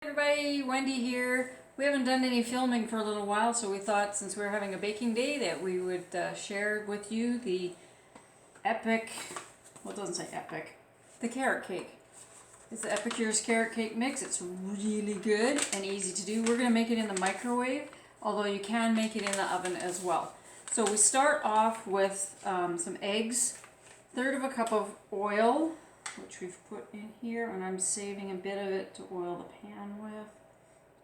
Everybody, Wendy here. We haven't done any filming for a little while, so we thought since we're having a baking day that we would share with you the epic, well, it doesn't say epic, the carrot cake. It's the Epicure's carrot cake mix. It's really good and easy to do. We're going to make it in the microwave, although you can make it in the oven as well. So we start off with some eggs, 1/3 of a cup of oil, which we've put in here, and I'm saving a bit of it to oil the pan with.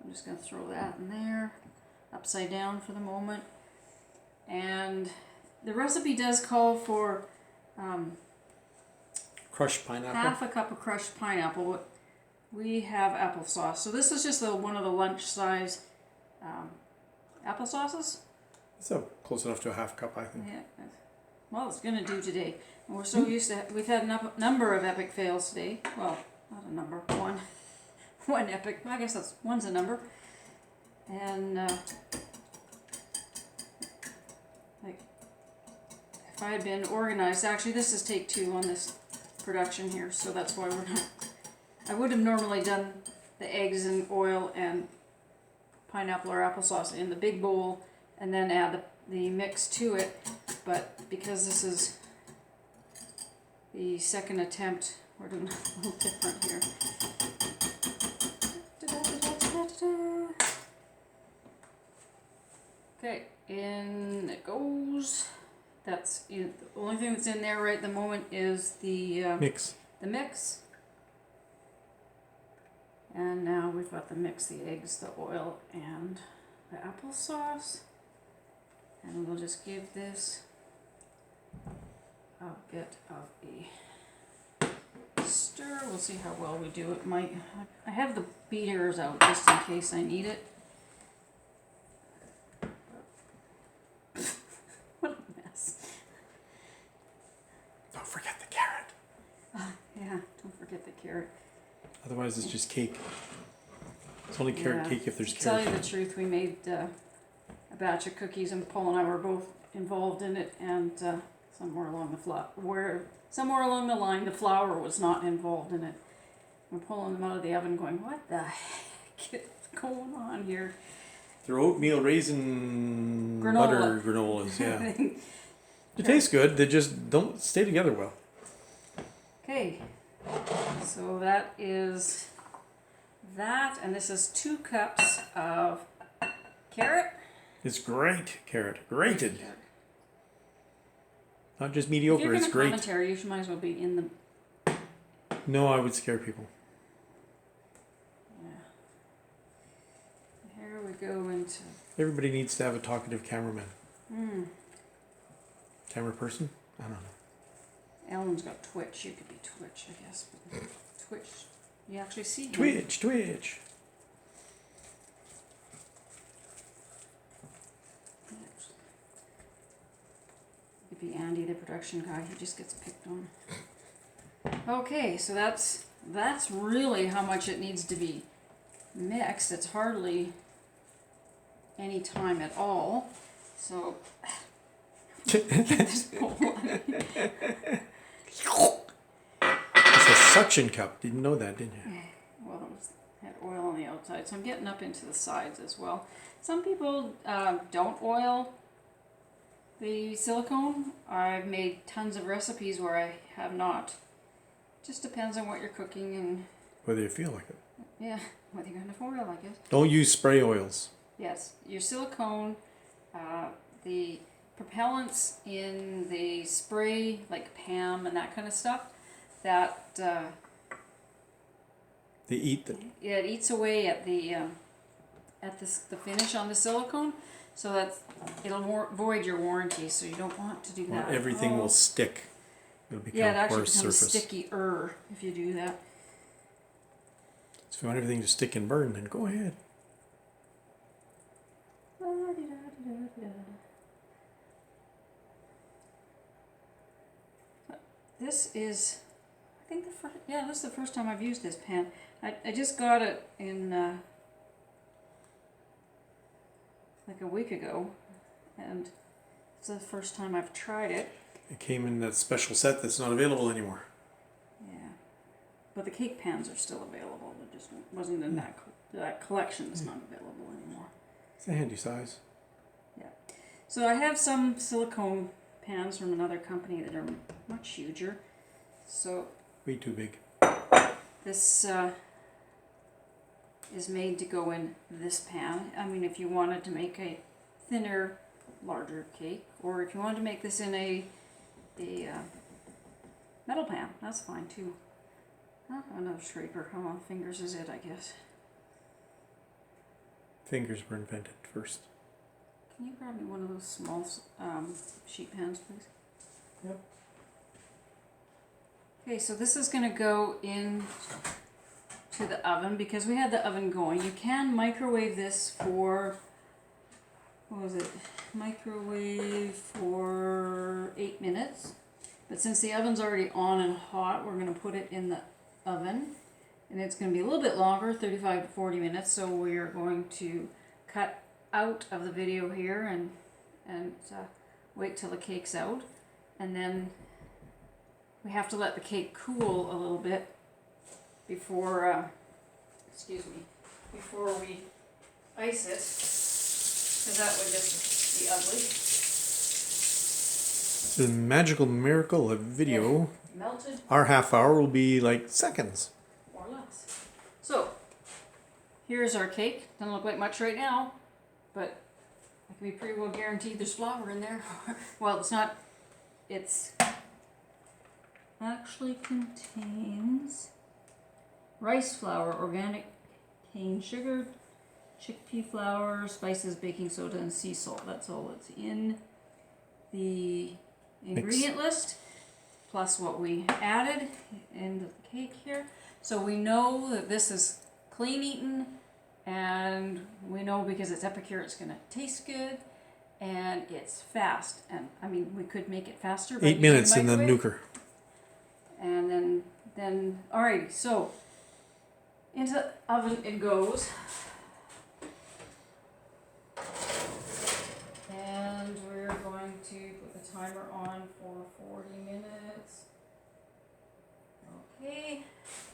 I'm just going to throw that in there, upside down for the moment. And the recipe does call for crushed pineapple. 1/2 cup of crushed pineapple. We have applesauce. So this is just one of the lunch size applesauces. It's close enough to a 1/2 cup, I think. Yeah. Well, it's going to do today. And we're so used to we've had a number of epic fails today. Well, not a number, one epic. I guess one's a number. And like, if I had been organized, actually this is take 2 on this production here, so that's why we're not. I would have normally done the eggs and oil and pineapple or applesauce in the big bowl and then add the mix to it, but because this is the second attempt, we're doing a little different here. Okay, in it goes. That's the only thing that's in there right at the moment is the mix. The mix. And now we've got the mix, the eggs, the oil, and the applesauce. And we'll just give this a bit of a stir. We'll see how well we do. I have the beaters out just in case I need it. What a mess. Don't forget the carrot. Yeah, don't forget the carrot. Otherwise it's just cake. It's only carrot cake if there's to carrot. tell you the truth, we made a batch of cookies and Paul and I were both involved in it, and somewhere along the line the flour was not involved in it. We're pulling them out of the oven going, what the heck is going on here? They're oatmeal raisin butter granolas, yeah. They taste good, they just don't stay together well. Okay, so that is that, and this is 2 cups of carrot. It's great carrot, grated. Carrot. Not just mediocre, it's great. Commentary, you might as well be in the. No, I would scare people. Yeah. Here we go into. Everybody needs to have a talkative cameraman. Camera person? I don't know. Ellen's got Twitch. You could be Twitch, I guess. But Twitch, you actually see him. Twitch. It could be Andy, the production guy. He just gets picked on. Okay, so that's really how much it needs to be mixed. It's hardly any time at all. So. This bowl. It's a suction cup. Didn't know that, didn't you? Well, had oil on the outside, so I'm getting up into the sides as well. Some people don't oil the silicone. I've made tons of recipes where I have not. Just depends on what you're cooking and Whether you feel like it. yeah, whether you're going to oil, I guess. Don't use spray oils. Yes, your silicone, the propellants in the spray, like Pam and that kind of stuff, that They eat the... it eats away at the finish on the silicone, so that it'll void your warranty. So you don't want to do that. Everything will stick. It'll become it actually porous becomes surface. sticky-er if you do that. So if you want everything to stick and burn, then go ahead. This is, I think this is the first time I've used this pan. I just got it in like a week ago, and it's the first time I've tried it. It came in that special set that's not available anymore. Yeah. But the cake pans are still available. It just wasn't in that that collection is not available anymore. It's a handy size. Yeah. So I have some silicone pans from another company that are much huger. So Way too big. this is made to go in this pan. I mean, if you wanted to make a thinner, larger cake, or if you wanted to make this in a metal pan, that's fine too. Oh, another scraper. Oh, fingers is it, I guess. Fingers were invented first. Can you grab me one of those small sheet pans, please? Yep. Okay, so this is going to go in to the oven because we had the oven going. You can microwave this for, what was it? Microwave for 8 minutes. But since the oven's already on and hot, we're going to put it in the oven. And it's going to be a little bit longer, 35 to 40 minutes. So we are going to cut out of the video here and wait till the cake's out. And then we have to let the cake cool a little bit before, before we ice it, because that would just be ugly. The magical miracle of video. Melted. Our half hour will be like seconds. Or less. So, here's our cake. Doesn't look like much right now, but I can be pretty well guaranteed there's flour in there. Well, it's not, it's actually contains rice flour, organic cane sugar, chickpea flour, spices, baking soda, and sea salt. That's all that's in the ingredient list, plus what we added in the cake here. So we know that this is clean eaten, and we know because it's Epicure it's going to taste good, and it's fast. And I mean, we could make it faster. 8 minutes in the nuker. And then alrighty, so into the oven it goes. And we're going to put the timer on for 40 minutes. Okay.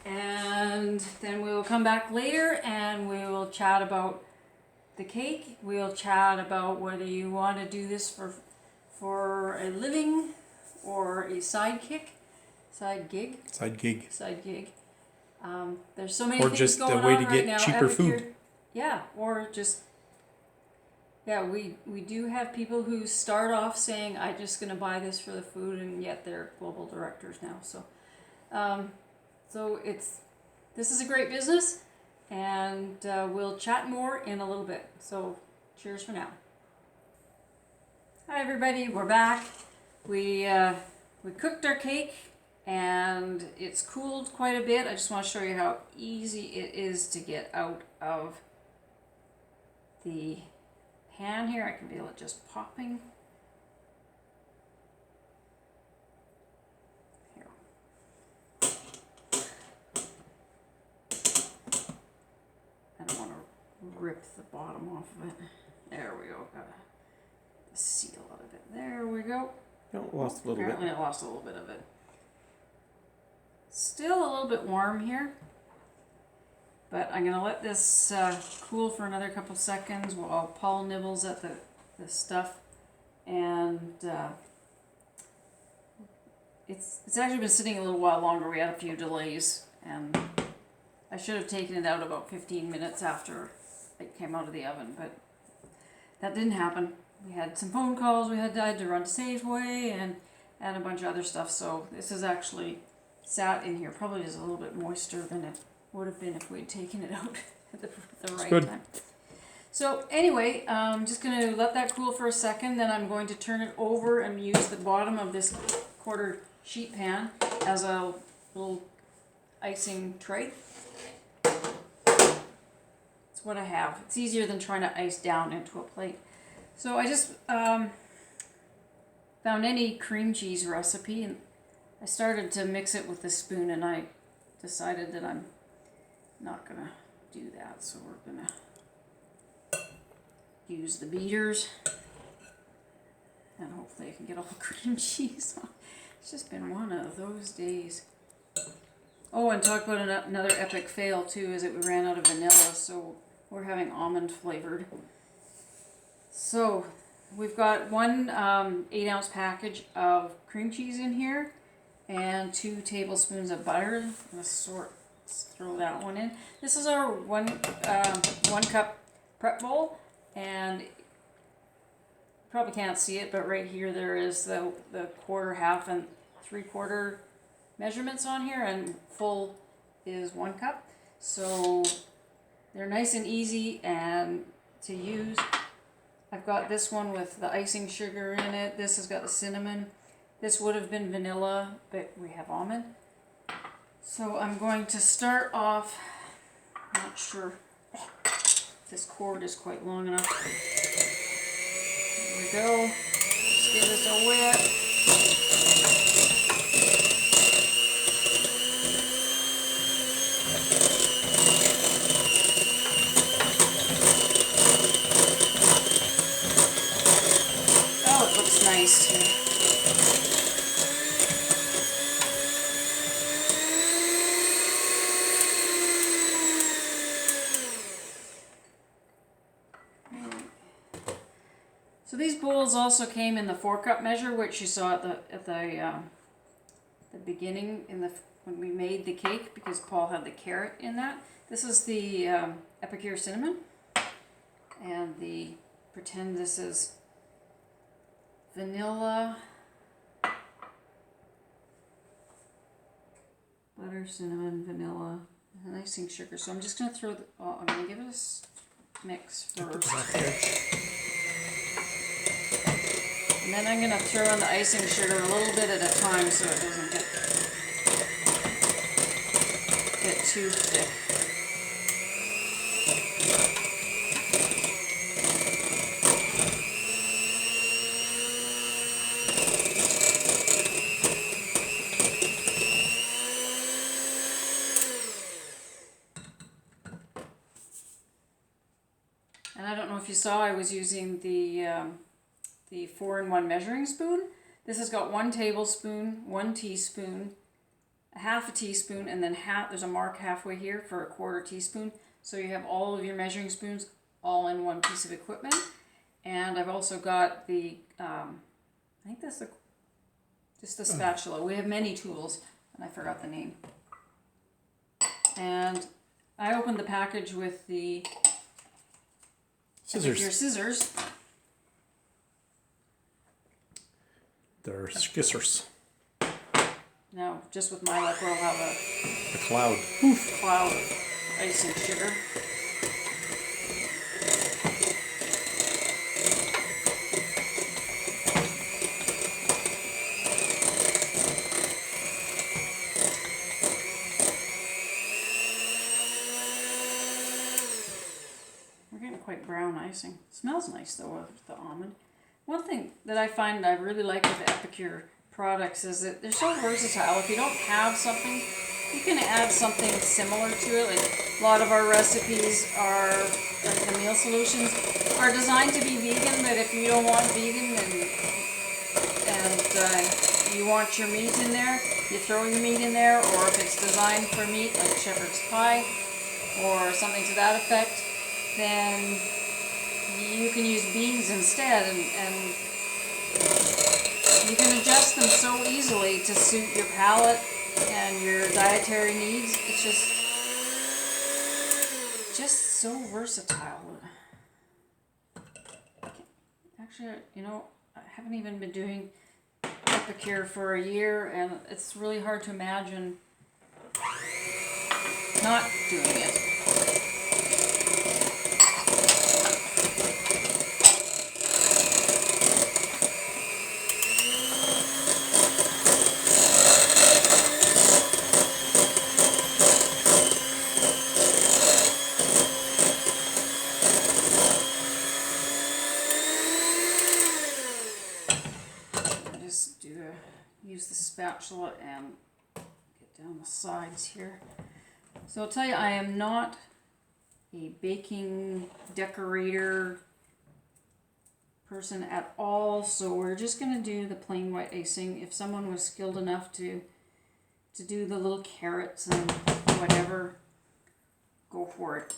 And then we will come back later and we will chat about the cake. We'll chat about whether you want to do this for a living or a side gig. There's so many things going on right now. Or just a way to get cheaper food. Yeah, or just, yeah, we do have people who start off saying, I'm just going to buy this for the food, and yet they're global directors now. So, this is a great business, and we'll chat more in a little bit. So, cheers for now. Hi everybody, we're back. We cooked our cake, and it's cooled quite a bit. I just want to show you how easy it is to get out of the pan here. I can feel it just popping. Here. I don't want to rip the bottom off of it. There we go. Got the seal out of it. There we go. No, lost a little Apparently bit. I lost a little bit of it. Still a little bit warm here, but I'm going to let this cool for another couple seconds while Paul nibbles at the stuff, and it's actually been sitting a little while longer. We had a few delays, and I should have taken it out about 15 minutes after it came out of the oven, but that didn't happen. We had some phone calls we had to run to Safeway and a bunch of other stuff, so this is actually sat in here. Probably is a little bit moister than it would have been if we'd taken it out at the right good. time. So anyway, I'm just going to let that cool for a second, then I'm going to turn it over and use the bottom of this quarter sheet pan as a little icing tray. It's what I have. It's easier than trying to ice down into a plate. So I just found any cream cheese recipe, and I started to mix it with the spoon, and I decided that I'm not going to do that. So we're going to use the beaters, and hopefully I can get all the cream cheese on. It's just been one of those days. Oh, and talk about another epic fail too, is that we ran out of vanilla, so we're having almond flavored. So we've got one 8-ounce package of cream cheese in here and 2 tablespoons of butter. Let's throw that one in. This is our one cup prep bowl, and you probably can't see it, but right here there is the quarter, half, and 3/4 measurements on here, and full is 1 cup. So they're nice and easy and to use. I've got this one with the icing sugar in it. This has got the cinnamon. This would have been vanilla, but we have almond. So I'm going to start off, I'm not sure if this cord is quite long enough. Here we go. Let's give this a whip. Oh, it looks nice too. So these bowls also came in the 4-cup measure, which you saw at the beginning when we made the cake, because Paul had the carrot in that. This is the Epicure cinnamon, and pretend this is vanilla, butter, cinnamon, vanilla, and icing sugar. So I'm just going to throw I'm going to give it a mix first. And then I'm going to throw in the icing sugar a little bit at a time so it doesn't get too thick. And I don't know if you saw, I was using the 4-in-1 measuring spoon. This has got 1 tablespoon, 1 teaspoon, a half a teaspoon, and then there's a mark halfway here for a 1/4 teaspoon. So you have all of your measuring spoons all in one piece of equipment. And I've also got I think that's just the spatula. We have many tools, and I forgot the name. And I opened the package with the scissors. They're skissers. Now, just with my luck, we'll have a cloud. Cloud of icing sugar. We're getting quite brown icing. It smells nice though with the almond. One thing that I find I really like with the Epicure products is that they're so versatile. If you don't have something, you can add something similar to it. Like a lot of our recipes are, like the meal solutions, are designed to be vegan, but if you don't want vegan and you want your meat in there, you throw your meat in there, or if it's designed for meat, like shepherd's pie or something to that effect, then you can use beans instead, and you can adjust them so easily to suit your palate and your dietary needs. It's just so versatile. Actually, I haven't even been doing Epicure for a year, and it's really hard to imagine not doing it. Use the spatula and get down the sides here. So I'll tell you, I am not a baking decorator person at all, so we're just going to do the plain white icing. If someone was skilled enough to to do the little carrots and whatever, go for it.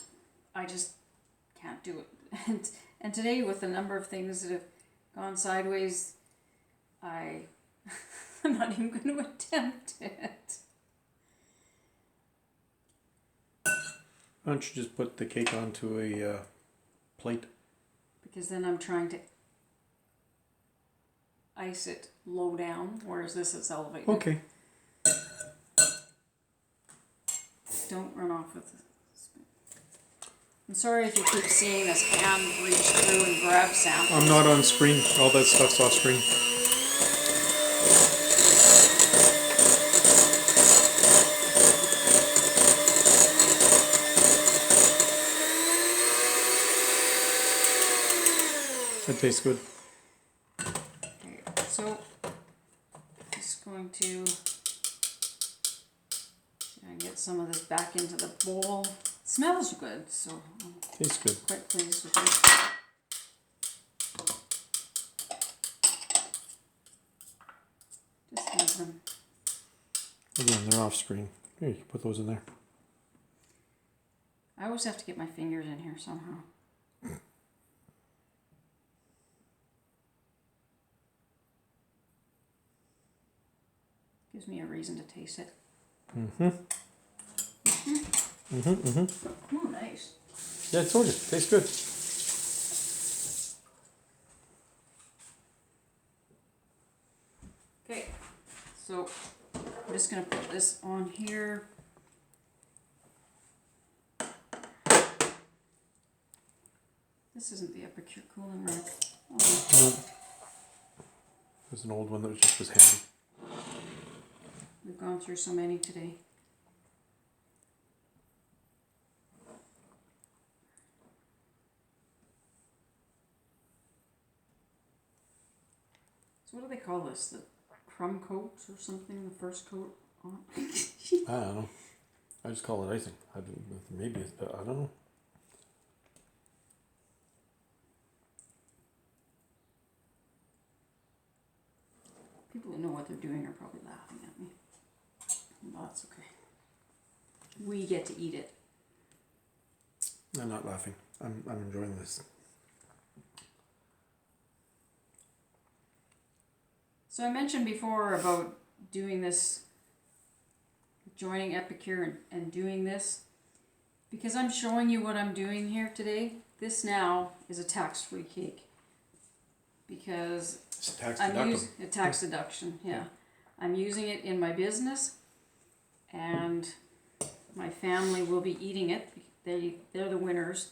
I just can't do it. And today, with the number of things that have gone sideways, I'm not even going to attempt it. Why don't you just put the cake onto a plate? Because then I'm trying to ice it low down, whereas this is elevated. Okay. Don't run off with the spoon. I'm sorry if you keep seeing this hand reach through and grab samples. I'm not on screen. All that stuff's off screen. That tastes good. Okay, so just going to try and get some of this back into the bowl. It smells good, so I'm Tastes good. quite pleased with it. Just leave them. Again, they're off screen. Here, you can put those in there. I always have to get my fingers in here somehow. Gives me a reason to taste it. Oh, nice. Yeah, I told you. Tastes good. Okay, so I'm just going to put this on here. This isn't the Epicure cooling rack. Oh, Nope. There's an old one that just was handy. we've gone through so many today. So what do they call this? The crumb coat or something? The first coat on? I don't know. I just call it icing. Maybe it's, I don't know. People who know what they're doing are probably laughing at me. Well, that's okay. We get to eat it. I'm not laughing. I'm enjoying this. So I mentioned before about doing this, joining Epicure and doing this, because I'm showing you what I'm doing here today. This now is a tax-free cake. Because It's tax I'm deductible. using a tax deduction, yeah. I'm using it in my business, and my family will be eating it. They're the winners,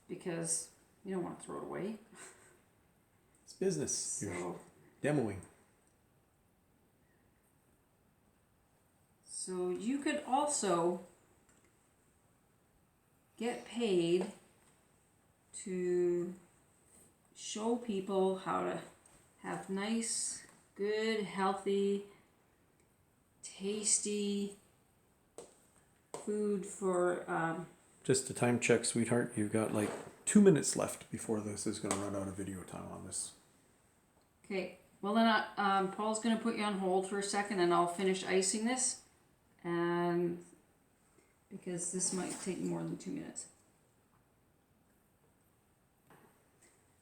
because you don't want to throw it away. It's business. You're So, demoing. so you could also get paid to show people how to have nice, good, healthy, tasty food for Just a time check, sweetheart. You've got like 2 minutes left before this is going to run out of video time on this. okay, well then Paul's gonna put you on hold for a second and I'll finish icing this, and because this might take more than 2 minutes.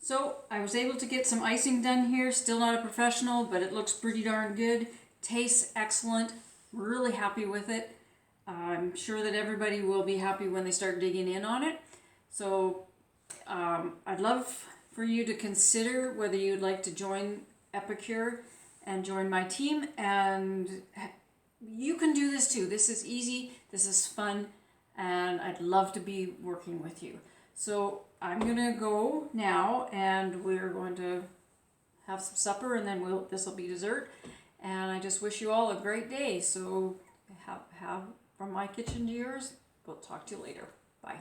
So I was able to get some icing done here. Still not a professional, but it looks pretty darn good. Tastes excellent. Really happy with it. I'm sure that everybody will be happy when they start digging in on it. So I'd love for you to consider whether you'd like to join Epicure and join my team. And you can do this too. This is easy. This is fun. And I'd love to be working with you. So I'm gonna go now, and we're going to have some supper, and then this will be dessert. And I just wish you all a great day. So have from my kitchen to yours. We'll talk to you later. Bye.